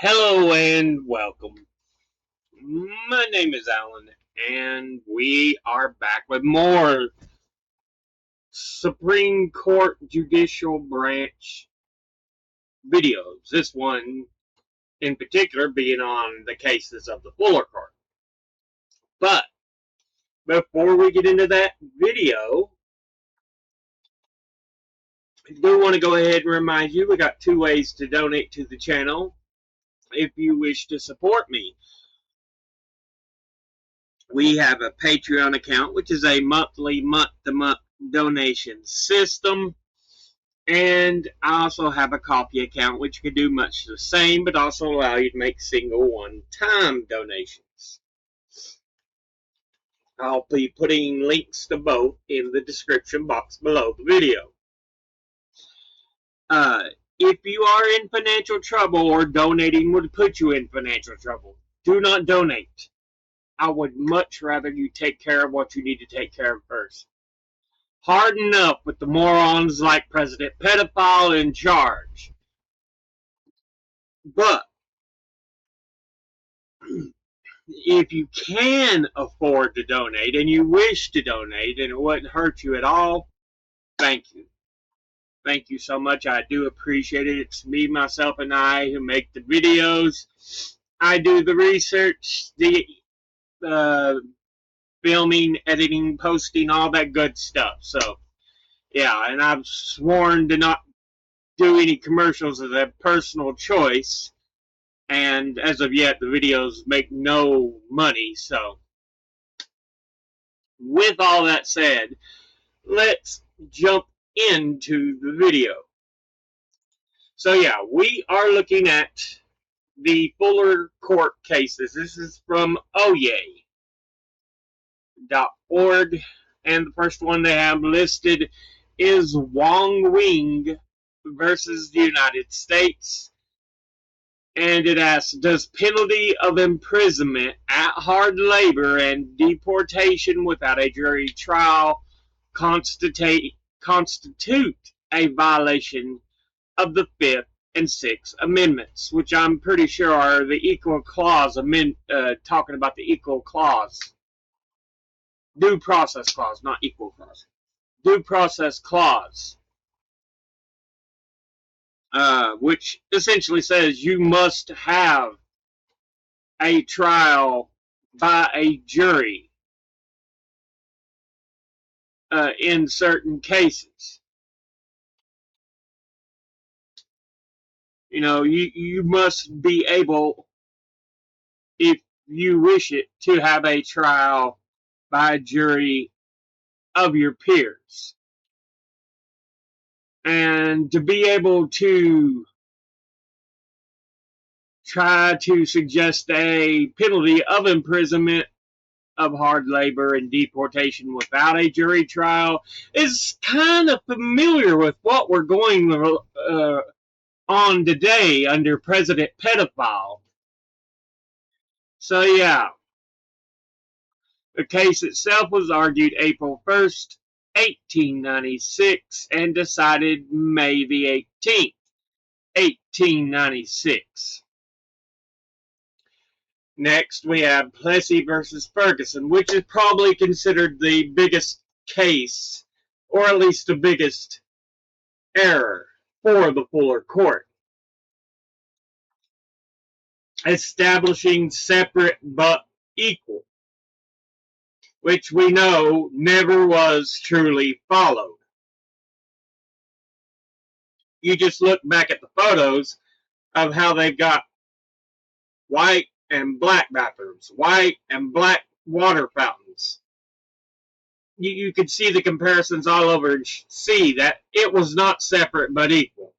Hello and welcome. My name is Alan, and we are back with more Supreme Court Judicial Branch videos. This one, in particular, being on the cases of the Fuller Court. But before we get into that video, I do want to go ahead and remind you we got two ways to donate to the channel if you wish to support me. We have a Patreon account, which is a monthly, month-to-month donation system. And I also have a Coffee account, which can do much the same, but also allow you to make single one-time donations. I'll be putting links to both in the description box below the video. If you are in financial trouble or donating would put you in financial trouble, do not donate. I would much rather you take care of what you need to take care of first. Hard enough with the morons like President Pedophile in charge. But if you can afford to donate and you wish to donate and it wouldn't hurt you at all, thank you. Thank you so much. I do appreciate it. It's me, myself, and I who make the videos. I do the research, the filming, editing, posting, all that good stuff. So, yeah, and I've sworn to not do any commercials as a personal choice. And as of yet, the videos make no money. So, with all that said, let's jump into the video. So, yeah, we are looking at the Fuller Court cases. This is from oyay.org. And the first one they have listed is Wong Wing versus the United States. And it asks, does penalty of imprisonment at hard labor and deportation without a jury trial constitute a violation of the Fifth and Sixth Amendments, which I'm pretty sure are the Equal Clause, talking about the Equal Clause. Due Process Clause, not Equal Clause. Due Process Clause. Which essentially says you must have a trial by a jury in certain cases. You know, you must be able, if you wish it, to have a trial by a jury of your peers. And to be able to try to suggest a penalty of imprisonment of hard labor and deportation without a jury trial is kind of familiar with what we're going on today under President Pedophile. So yeah, the case itself was argued April 1st, 1896 and decided May the 18th, 1896. Next, we have Plessy versus Ferguson, which is probably considered the biggest case, or at least the biggest error for the Fuller Court. Establishing separate but equal, which we know never was truly followed. You just look back at the photos of how they've got white and black bathrooms, white and black water fountains. You could see the comparisons all over and see that it was not separate but equal.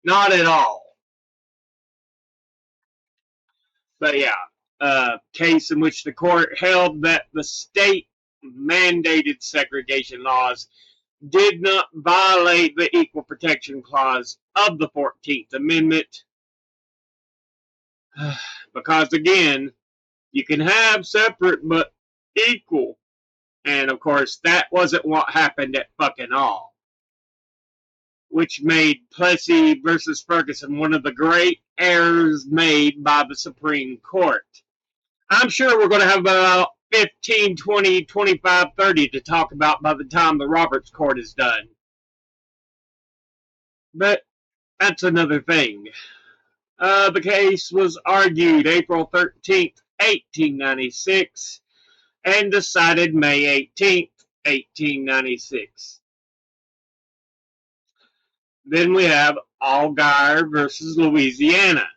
Not at all. But yeah, case in which the court held that the state mandated segregation laws did not violate the Equal Protection Clause of the 14th Amendment. Because again, you can have separate but equal. And of course, that wasn't what happened at fucking all. which made Plessy versus Ferguson one of the great errors made by the Supreme Court. I'm sure we're going to have about 15, 20, 25, 30 to talk about by the time the Roberts Court is done. But that's another thing. The case was argued April 13th, 1896, and decided May 18th, 1896. Then we have Allgaier versus Louisiana,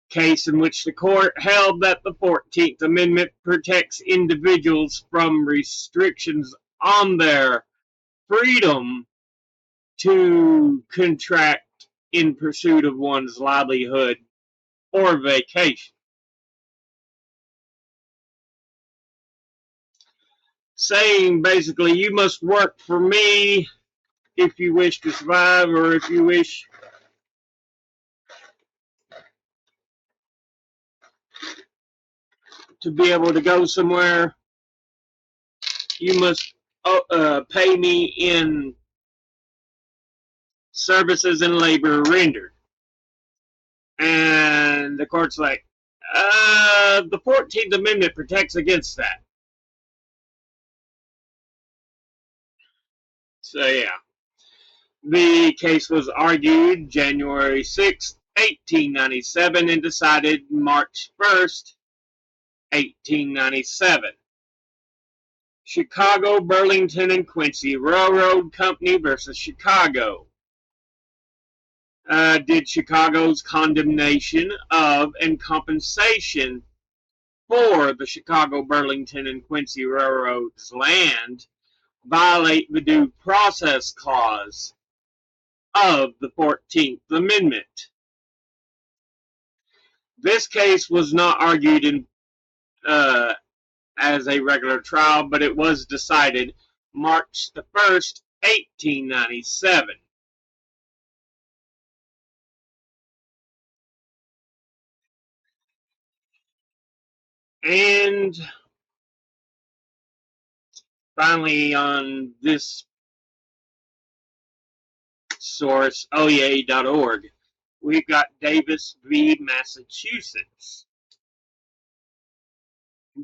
case in which the court held that the 14th Amendment protects individuals from restrictions on their freedom to contract in pursuit of one's livelihood or vacation. Saying basically, you must work for me if you wish to survive, or if you wish to be able to go somewhere, you must pay me in services and labor rendered. And the court's like, the 14th Amendment protects against that. So, yeah. The case was argued January 6th, 1897, and decided March 1st, 1897. Chicago, Burlington, and Quincy Railroad Company versus Chicago. Did Chicago's condemnation of and compensation for the Chicago, Burlington, and Quincy Railroad's land violate the Due Process Clause of the 14th Amendment? This case was not argued in as a regular trial, but it was decided March the 1st, 1897. And finally, on this source, oea.org, we've got Davis v. Massachusetts.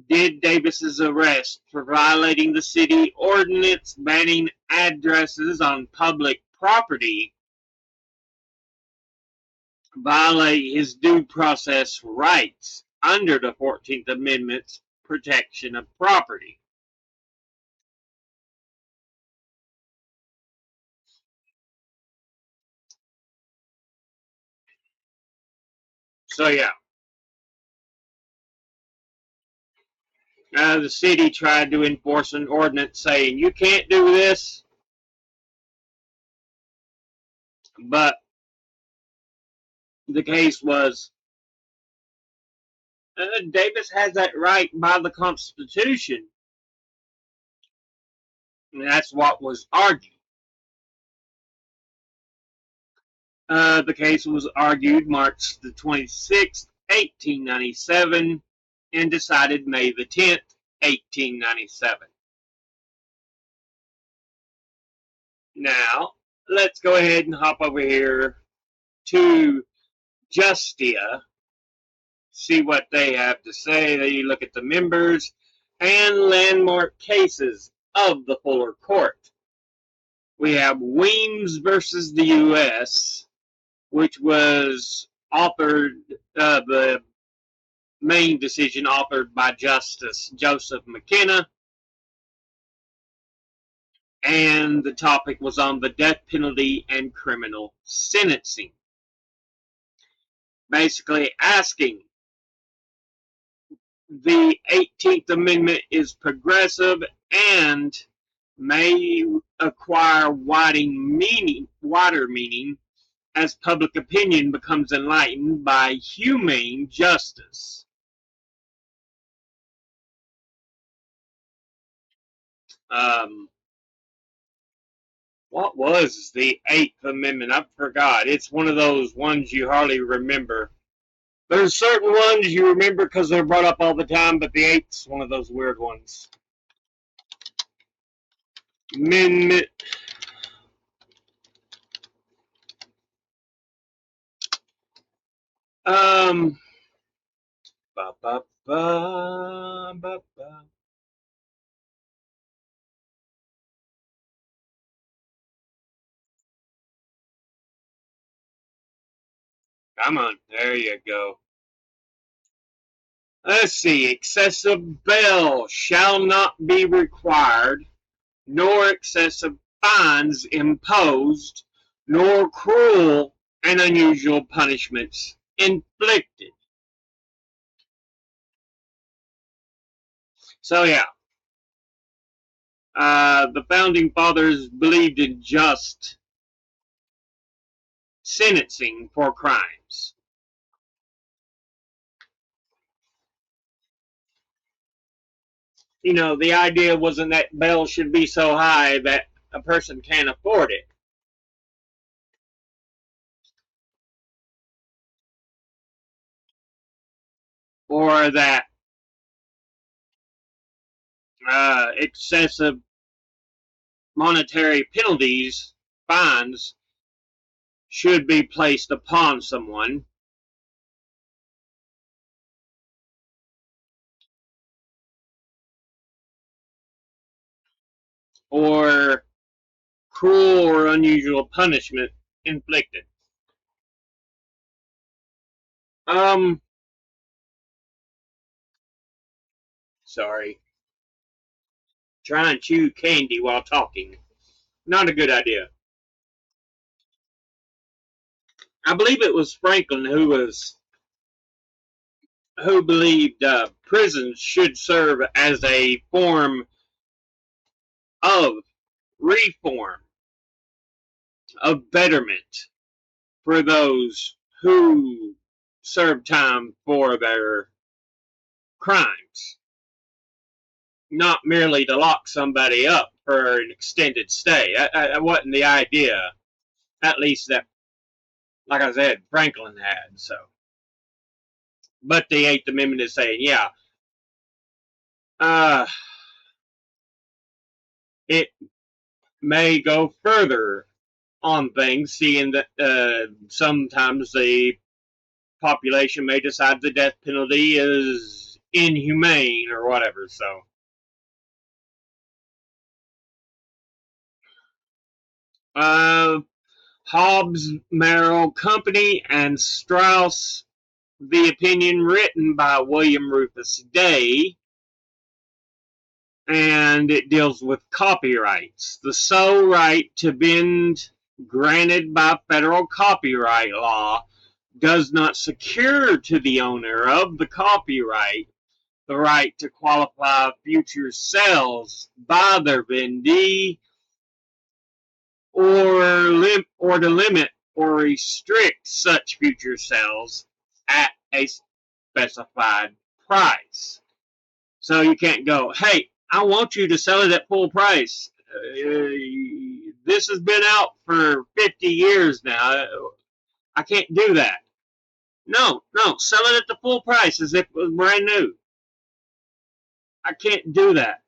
Did Davis's arrest for violating the city ordinance banning addresses on public property violate his due process rights under the 14th Amendment's protection of property? So, yeah. The city tried to enforce an ordinance saying you can't do this, but the case was Davis has that right by the Constitution, and that's what was argued. The case was argued March the 26th, 1897, and decided May the 10th, 1897. Now, let's go ahead and hop over here to Justia, see what they have to say. They look at the members and landmark cases of the Fuller Court. We have Weems versus the U.S., which was authored, the main decision authored by Justice Joseph McKenna, and the topic was on the death penalty and criminal sentencing. Basically asking, the 18th Amendment is progressive and may acquire wider meaning as public opinion becomes enlightened by humane justice. What was the 8th Amendment? I forgot. It's one of those ones you hardly remember. There's certain ones you remember because they're brought up all the time, but the 8th's one of those weird ones. Amendment Um, ba, ba, ba, ba, ba. Come on, there you go. Let's see. Excessive bail shall not be required, nor excessive fines imposed, nor cruel and unusual punishments inflicted. So yeah, the founding fathers believed in just sentencing for crimes. You know, the idea wasn't that bail should be so high that a person can't afford it, or that excessive monetary penalties, fines, should be placed upon someone, or cruel or unusual punishment inflicted. Um, sorry. Try and chew candy while talking. Not a good idea. I believe it was Franklin who believed prisons should serve as a form of reform, of betterment for those who serve time for their crimes, not merely to lock somebody up for an extended stay. That wasn't the idea, at least that, like I said, Franklin had. So, but the Eighth Amendment is saying, yeah, uh, it may go further on things, seeing that sometimes the population may decide the death penalty is inhumane or whatever. So, uh, Hobbes, Merrill Company, and Strauss, the opinion written by William Rufus Day, and it deals with copyrights. The sole right to bend granted by federal copyright law does not secure to the owner of the copyright the right to qualify future sales by their vendee, or to limit or restrict such future sales at a specified price. So you can't go, hey, I want you to sell it at full price. This has been out for 50 years now. I can't do that. No, no, sell it at the full price as if it was brand new. I can't do that.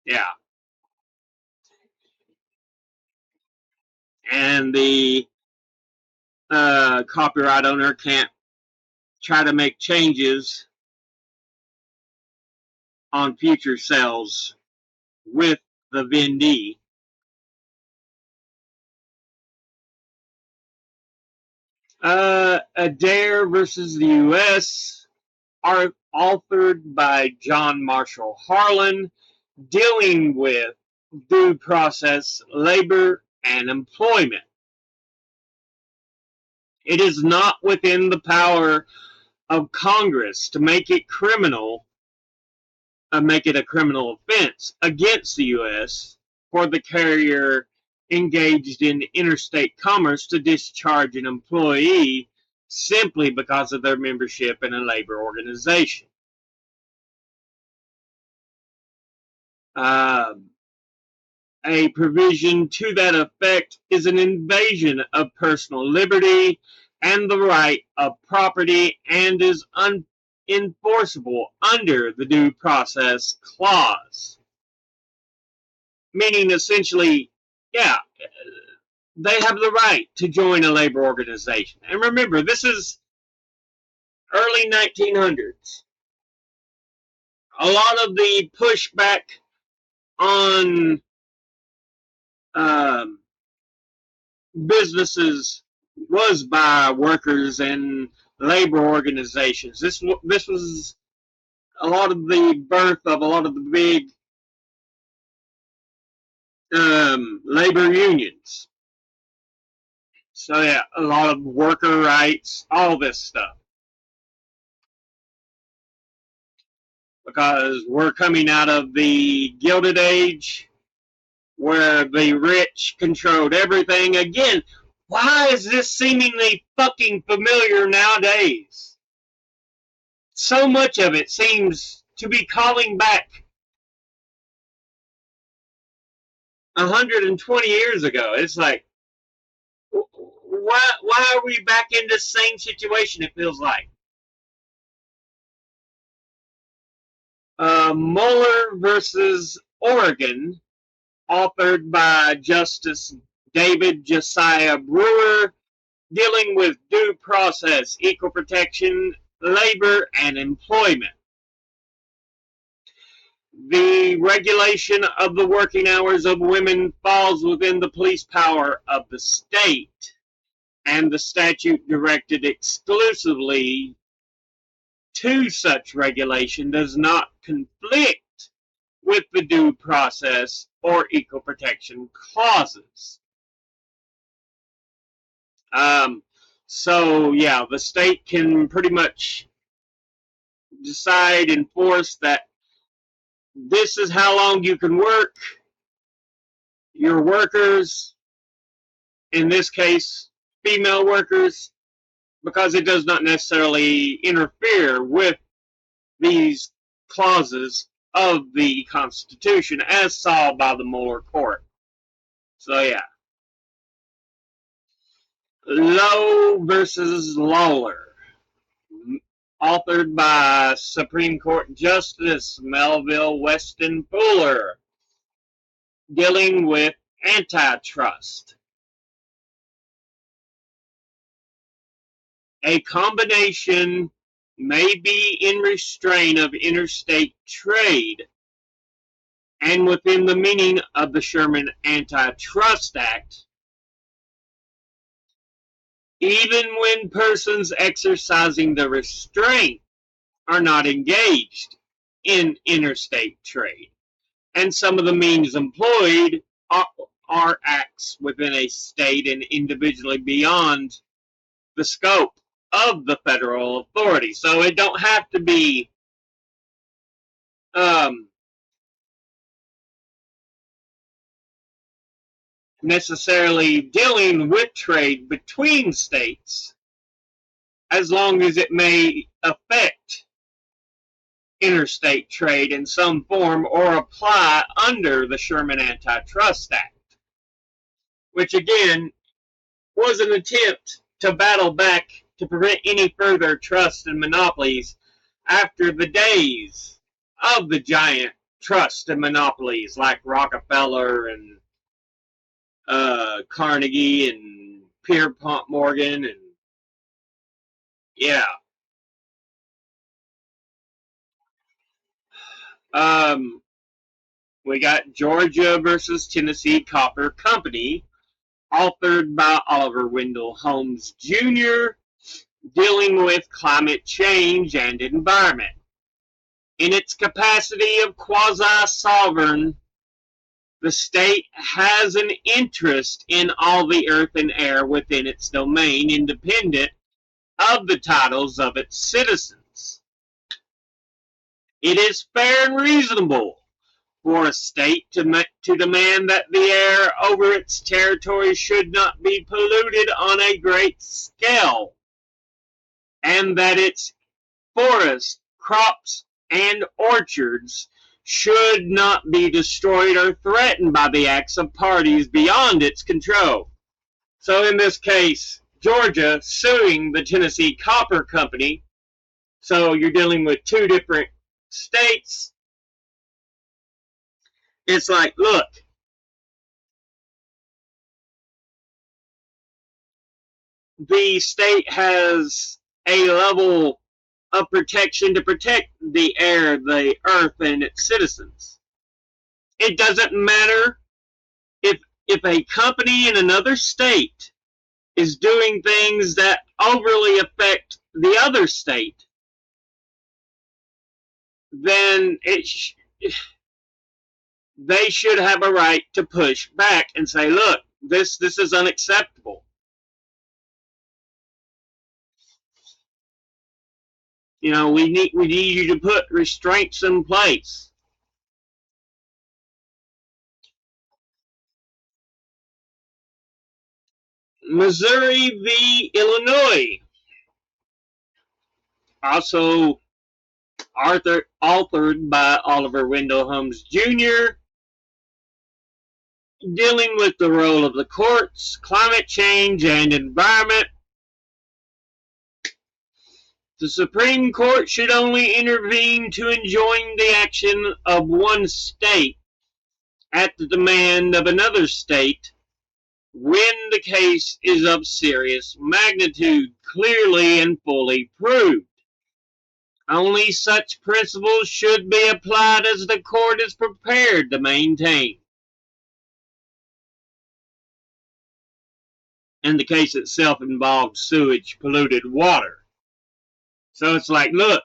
Yeah. And the copyright owner can't try to make changes on future sales with the vendee. Adair versus the U.S., are authored by John Marshall Harlan, dealing with due process, labor, and employment. It is not within the power of Congress to make it criminal, make it a criminal offense against the U.S. for the carrier engaged in interstate commerce to discharge an employee simply because of their membership in a labor organization. Uh, a provision to that effect is an invasion of personal liberty and the right of property, and is unenforceable under the Due Process Clause. Meaning, essentially, yeah, they have the right to join a labor organization. And remember, this is early 1900s. A lot of the pushback on um, businesses was by workers and labor organizations. This was a lot of the birth of a lot of the big labor unions. So yeah, a lot of worker rights, all this stuff. Because we're coming out of the Gilded Age where the rich controlled everything. Again, why is this seemingly fucking familiar nowadays? So much of it seems to be calling back 120 years ago. It's like, why are we back in this same situation, it feels like? Mueller versus Oregon, authored by Justice David Josiah Brewer, dealing with due process, equal protection, labor, and employment. The regulation of the working hours of women falls within the police power of the state, and the statute directed exclusively to such regulation does not conflict with the due process or equal protection clauses. So, yeah, the state can pretty much decide and force that this is how long you can work. Your workers, in this case, female workers, because it does not necessarily interfere with these clauses of the Constitution as saw by the Mueller Court. So, yeah. Lowe versus Lawler, authored by Supreme Court Justice Melville Fuller, dealing with antitrust. A combination may be in restraint of interstate trade and within the meaning of the Sherman Antitrust Act, even when persons exercising the restraint are not engaged in interstate trade. And some of the means employed are acts within a state and individually beyond the scope of the federal authority. So it don't have to be necessarily dealing with trade between states, as long as it may affect interstate trade in some form or apply under the Sherman Antitrust Act, which again was an attempt to battle back to prevent any further trust and monopolies after the days of the giant trust and monopolies like Rockefeller and Carnegie and Pierpont Morgan, and yeah. We got Georgia versus Tennessee Copper Company, authored by Oliver Wendell Holmes Jr., dealing with climate change and environment. In its capacity of quasi-sovereign, the state has an interest in all the earth and air within its domain, independent of the titles of its citizens. It is fair and reasonable for a state to demand that the air over its territory should not be polluted on a great scale, and that its forests, crops, and orchards should not be destroyed or threatened by the acts of parties beyond its control. So in this case, Georgia suing the Tennessee Copper Company, so you're dealing with two different states. It's like, look, the state has a level of protection to protect the air, the earth, and its citizens. It doesn't matter if a company in another state is doing things that overly affect the other state, then they should have a right to push back and say, look, this is unacceptable. You know, we need you to put restraints in place. Missouri v. Illinois, also authored by Oliver Wendell Holmes Jr., dealing with the role of the courts, climate change, and environment. The Supreme Court should only intervene to enjoin the action of one state at the demand of another state when the case is of serious magnitude, clearly and fully proved. Only such principles should be applied as the court is prepared to maintain. And the case itself involved sewage polluted water. So it's like, look,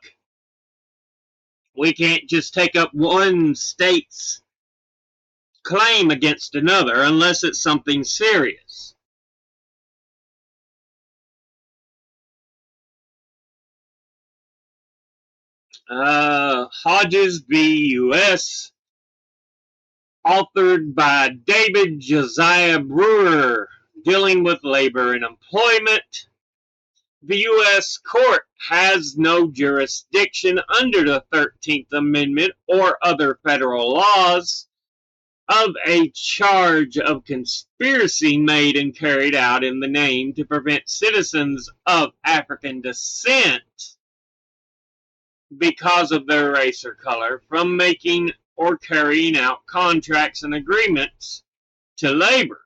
we can't just take up one state's claim against another unless it's something serious. Hodges v. U.S., authored by David Josiah Brewer, dealing with labor and employment. The U.S. court has no jurisdiction under the 13th Amendment or other federal laws of a charge of conspiracy made and carried out in the name to prevent citizens of African descent because of their race or color from making or carrying out contracts and agreements to labor.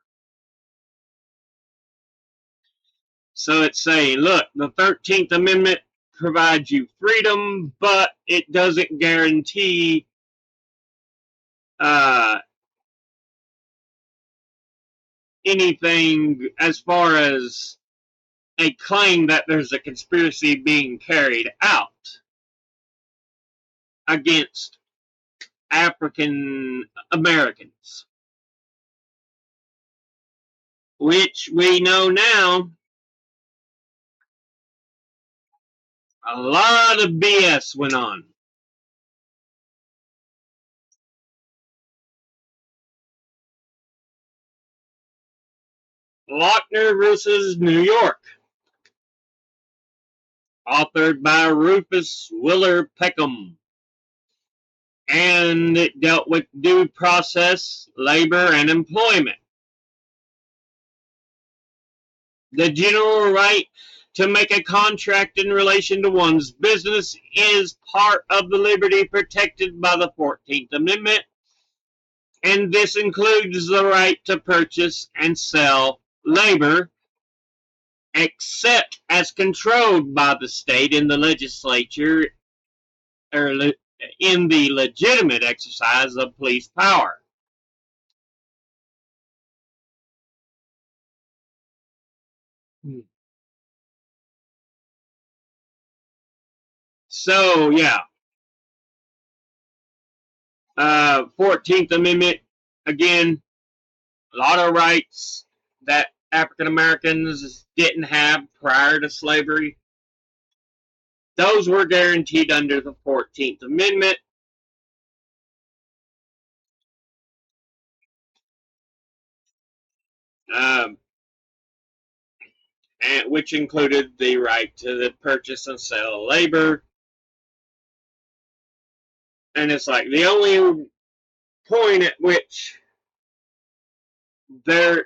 So it's saying, look, the 13th Amendment provides you freedom, but it doesn't guarantee anything as far as a claim that there's a conspiracy being carried out against African Americans, which we know now a lot of BS went on. Lochner versus New York, authored by Rufus Willer Peckham, and it dealt with due process, labor, and employment. The general right to make a contract in relation to one's business is part of the liberty protected by the 14th Amendment, and this includes the right to purchase and sell labor, except as controlled by the state in the legislature or in the legitimate exercise of police power. So, yeah. 14th Amendment, again, a lot of rights that African Americans didn't have prior to slavery. Those were guaranteed under the 14th Amendment. Which included the right to purchase and sell labor. And it's like the only point at which this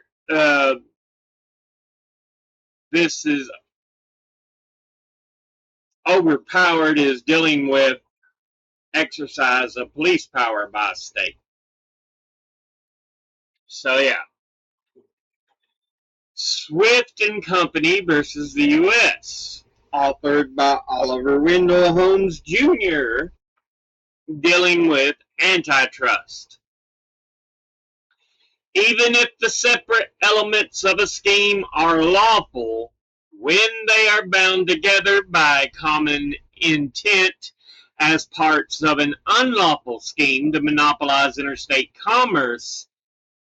is overpowered is dealing with exercise of police power by state. So yeah. Swift and Company versus the U.S., authored by Oliver Wendell Holmes Jr., dealing with antitrust. Even if the separate elements of a scheme are lawful, when they are bound together by common intent as parts of an unlawful scheme to monopolize interstate commerce,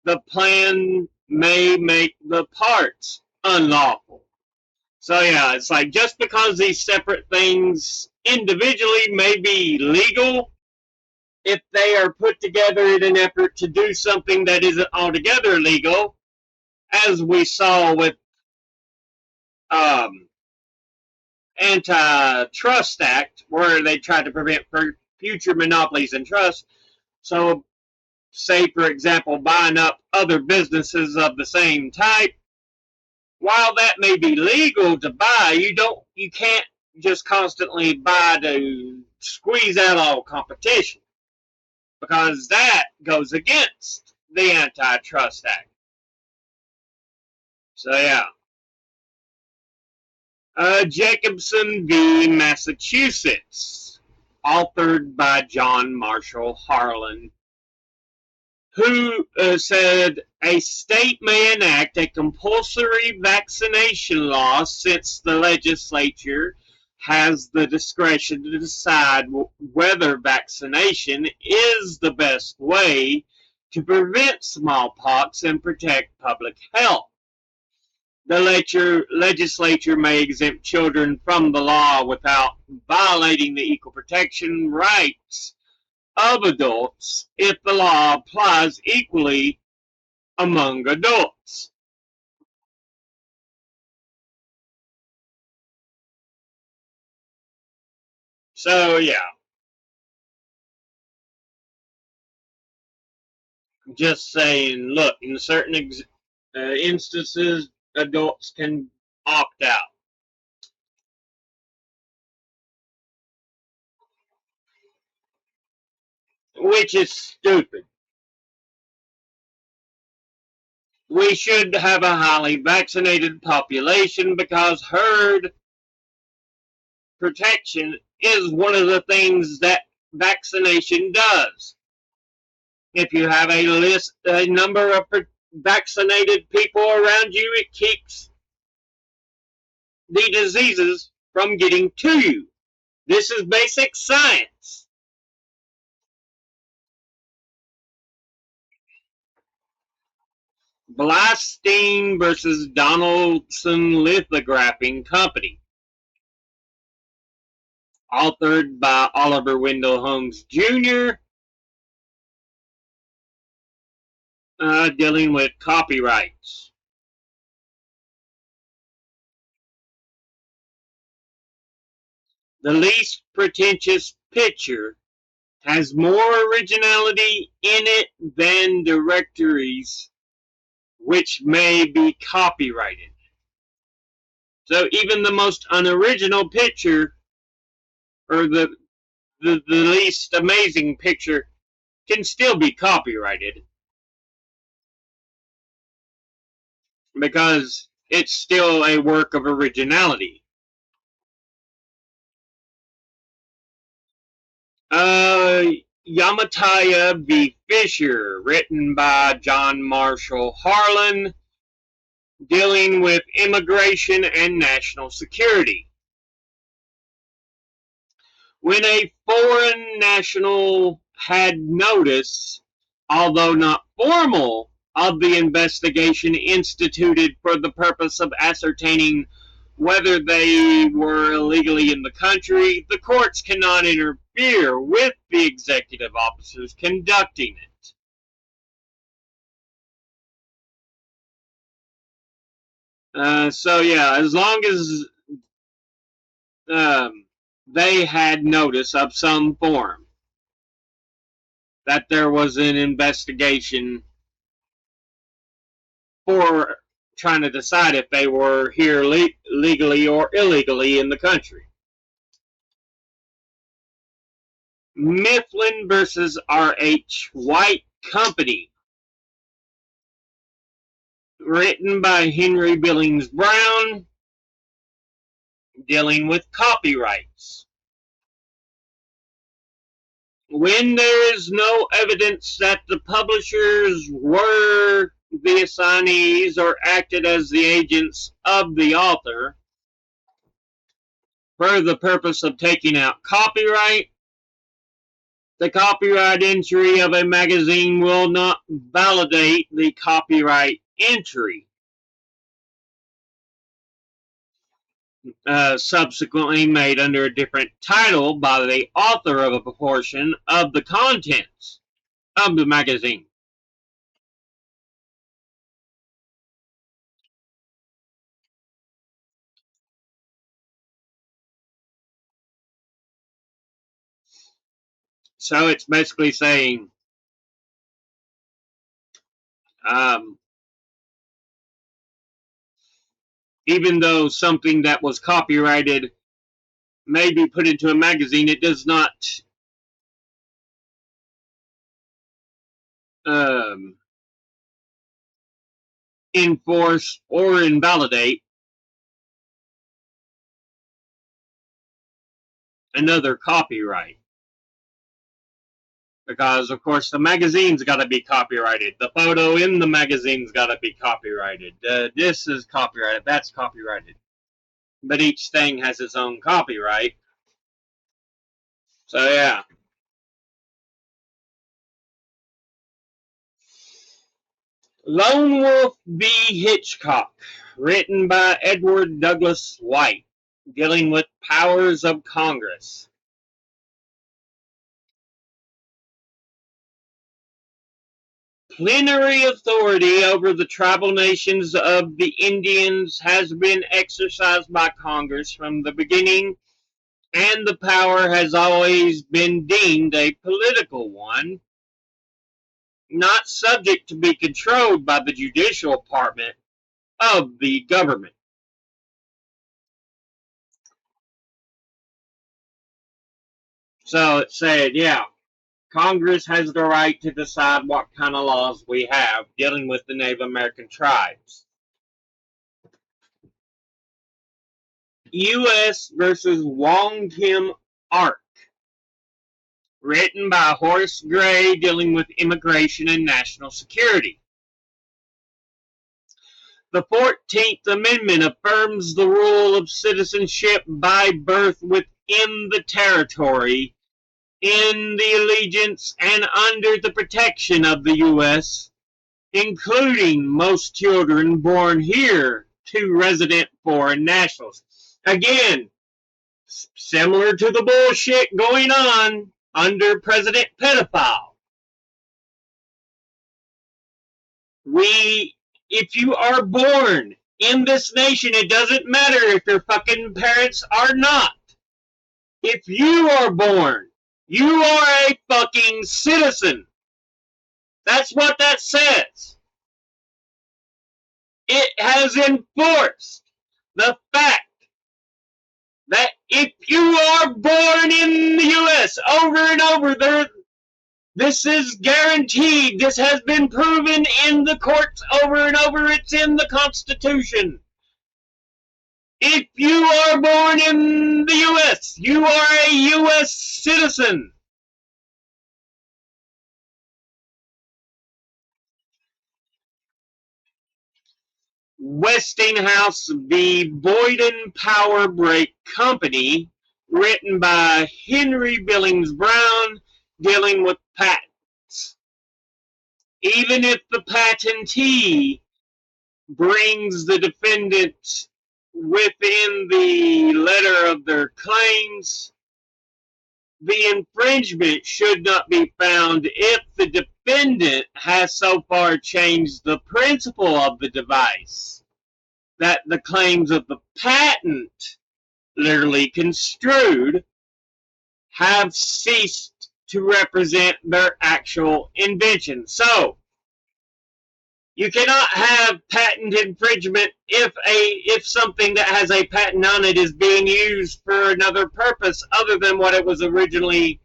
the plan may make the parts unlawful. So yeah, it's like just because these separate things individually may be legal, if they are put together in an effort to do something that isn't altogether legal, as we saw with um, Antitrust Act, where they tried to prevent future monopolies and trusts. So, say for example, buying up other businesses of the same type. While that may be legal to buy, you can't just constantly buy to squeeze out all competition, because that goes against the Antitrust Act. So yeah. Jacobson v. Massachusetts, authored by John Marshall Harlan, who said a state may enact a compulsory vaccination law since the legislature has the discretion to decide whether vaccination is the best way to prevent smallpox and protect public health. The legislature may exempt children from the law without violating the equal protection rights of adults if the law applies equally among adults. So, yeah, just saying, look, in certain instances, adults can opt out, which is stupid. We should have a highly vaccinated population because herd protection is one of the things that vaccination does. If you have a number of vaccinated people around you, it keeps the diseases from getting to you. This is basic science. Blasting versus Donaldson Lithographing Company, authored by Oliver Wendell Holmes Jr., dealing with copyrights. The least pretentious picture has more originality in it than directories which may be copyrighted. So even the most unoriginal picture, or the least amazing picture, can still be copyrighted because it's still a work of originality. Yamataya v. Fisher, written by John Marshall Harlan, dealing with immigration and national security. When a foreign national had notice, although not formal, of the investigation instituted for the purpose of ascertaining whether they were illegally in the country, the courts cannot interfere with the executive officers conducting it. So yeah, as long as they had notice of some form that there was an investigation for trying to decide if they were here legally or illegally in the country. Mifflin versus R.H. White Company, written by Henry Billings Brown, dealing with copyrights. When there is no evidence that the publishers were the assignees or acted as the agents of the author for the purpose of taking out copyright, the copyright entry of a magazine will not validate the copyright entry. Subsequently made under a different title by the author of a portion of the contents of the magazine. So it's basically saying even though something that was copyrighted may be put into a magazine, it does not enforce or invalidate another copyright. Because, of course, the magazine's got to be copyrighted. The photo in the magazine's got to be copyrighted. This is copyrighted. That's copyrighted. But each thing has its own copyright. So, yeah. Lone Wolf v. Hitchcock, written by Edward Douglas White, dealing with powers of Congress. Plenary authority over the tribal nations of the Indians has been exercised by Congress from the beginning, and the power has always been deemed a political one, not subject to be controlled by the judicial department of the government. So it said, yeah, Congress has the right to decide what kind of laws we have dealing with the Native American tribes. U.S. versus Wong Kim Ark, written by Horace Gray, dealing with immigration and national security. The 14th Amendment affirms the rule of citizenship by birth within the territory, in the allegiance and under the protection of the U.S., including most children born here to resident foreign nationals. Again, similar to the bullshit going on under President Pedophile. If you are born in this nation, it doesn't matter if your fucking parents are not. If you are born, you are a fucking citizen. That's what that says. It has enforced the fact that if you are born in the U.S. over and over, this is guaranteed. This has been proven in the courts over and over. It's in the Constitution. If you are born in the U.S., you are a U.S. citizen. Westinghouse v. Boyden Power Brake Company, written by Henry Billings Brown, dealing with patents. Even if the patentee brings the defendant within the letter of their claims, the infringement should not be found if the defendant has so far changed the principle of the device that the claims of the patent, literally construed, have ceased to represent their actual invention. So, you cannot have patent infringement if something that has a patent on it is being used for another purpose other than what it was originally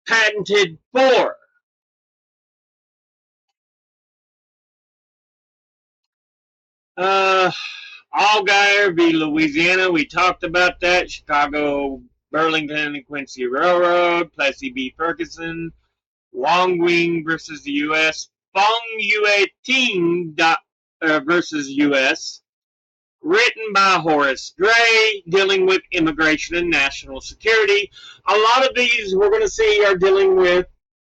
patented for. Allgaier v. Louisiana, we talked about that. Chicago, Burlington, and Quincy Railroad. Plessy v. Ferguson. Wong Wing versus the U.S. Fong Yue Ting versus U.S. Written by Horace Gray, dealing with immigration and national security. A lot of these we're going to see are dealing with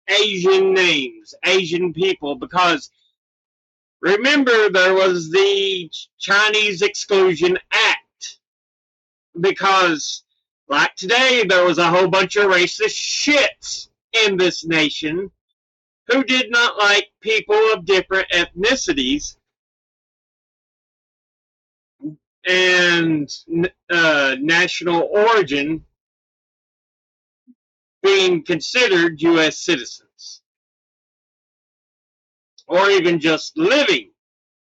Asian names, Asian people, because remember there was the Chinese Exclusion Act, because like today there was a whole bunch of racist shits in this nation who did not like people of different ethnicities and national origin being considered U.S. citizens, or even just living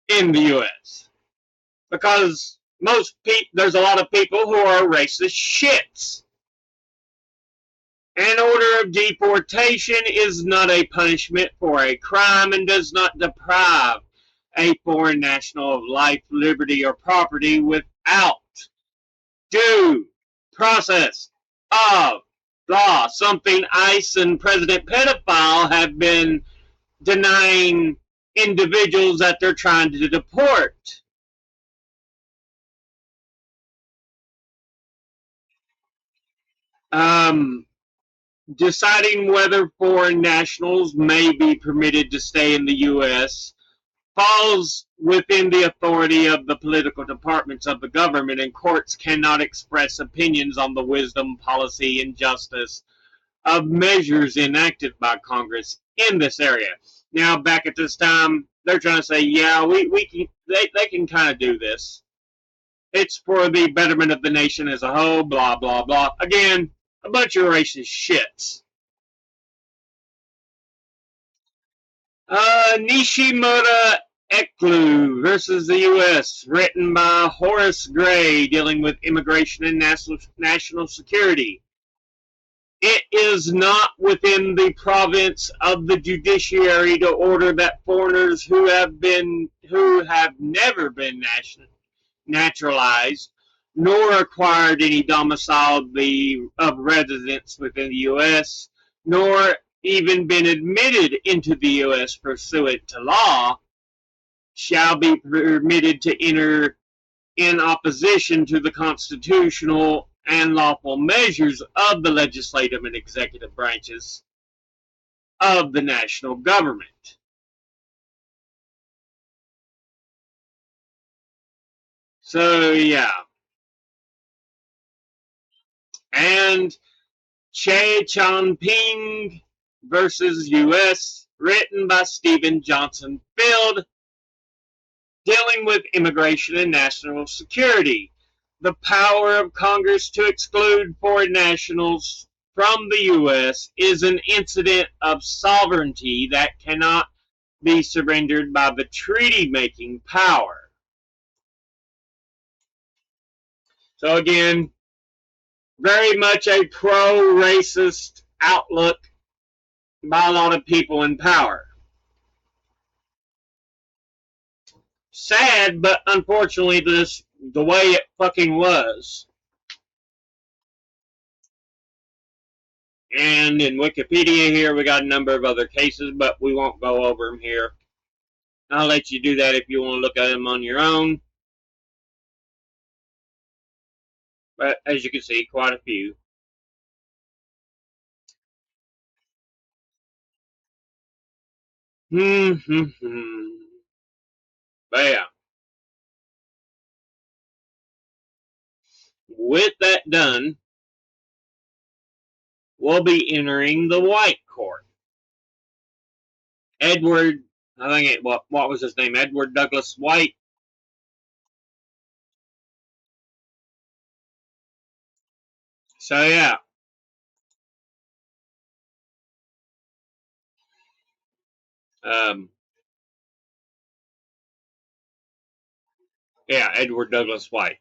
in the U.S. Because there's a lot of people who are racist shits. An order of deportation is not a punishment for a crime and does not deprive a foreign national of life, liberty, or property without due process of law. Something ICE and President Pedophile have been denying individuals that they're trying to deport. Deciding whether foreign nationals may be permitted to stay in the U.S. falls within the authority of the political departments of the government, and courts cannot express opinions on the wisdom, policy, and justice of measures enacted by Congress in this area. Now, back at this time, they're trying to say, yeah, they can kind of do this. It's for the betterment of the nation as a whole, blah, blah, blah. Again, a bunch of racist shits. Nishimura Eklu versus the U.S., written by Horace Gray, dealing with immigration and national security. It is not within the province of the judiciary to order that foreigners who have never been naturalized, nor acquired any domicile of residence within the U.S., nor even been admitted into the U.S. pursuant to law, shall be permitted to enter in opposition to the constitutional and lawful measures of the legislative and executive branches of the national government. So, yeah. And Che Chan-ping versus U.S., written by Stephen Johnson Field, dealing with immigration and national security. The power of Congress to exclude foreign nationals from the U.S. is an incident of sovereignty that cannot be surrendered by the treaty-making power. So again, very much a pro-racist outlook by a lot of people in power. Sad, but unfortunately the way it fucking was. And in Wikipedia here, we got a number of other cases, but we won't go over them here. I'll let you do that if you want to look at them on your own. But as you can see, quite a few. But yeah. With that done, we'll be entering the white court. Edward, I think what was his name? Edward Douglas White. So yeah. Yeah, Edward Douglas White.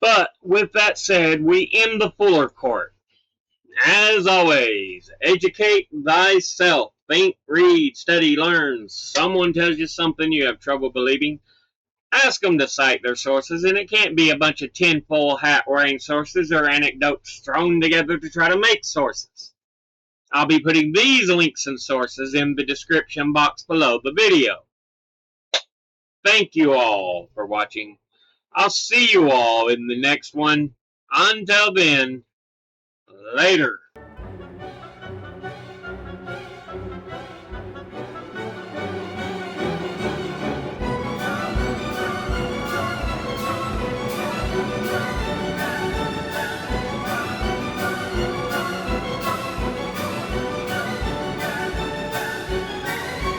But with that said, we end the Fuller Court. As always, educate thyself Think, read, study, learn. Someone tells you something you have trouble believing. Ask them to cite their sources, and it can't be a bunch of tinfoil hat-wearing sources or anecdotes thrown together to try to make sources. I'll be putting these links and sources in the description box below the video. Thank you all for watching. I'll see you all in the next one. Until then, later.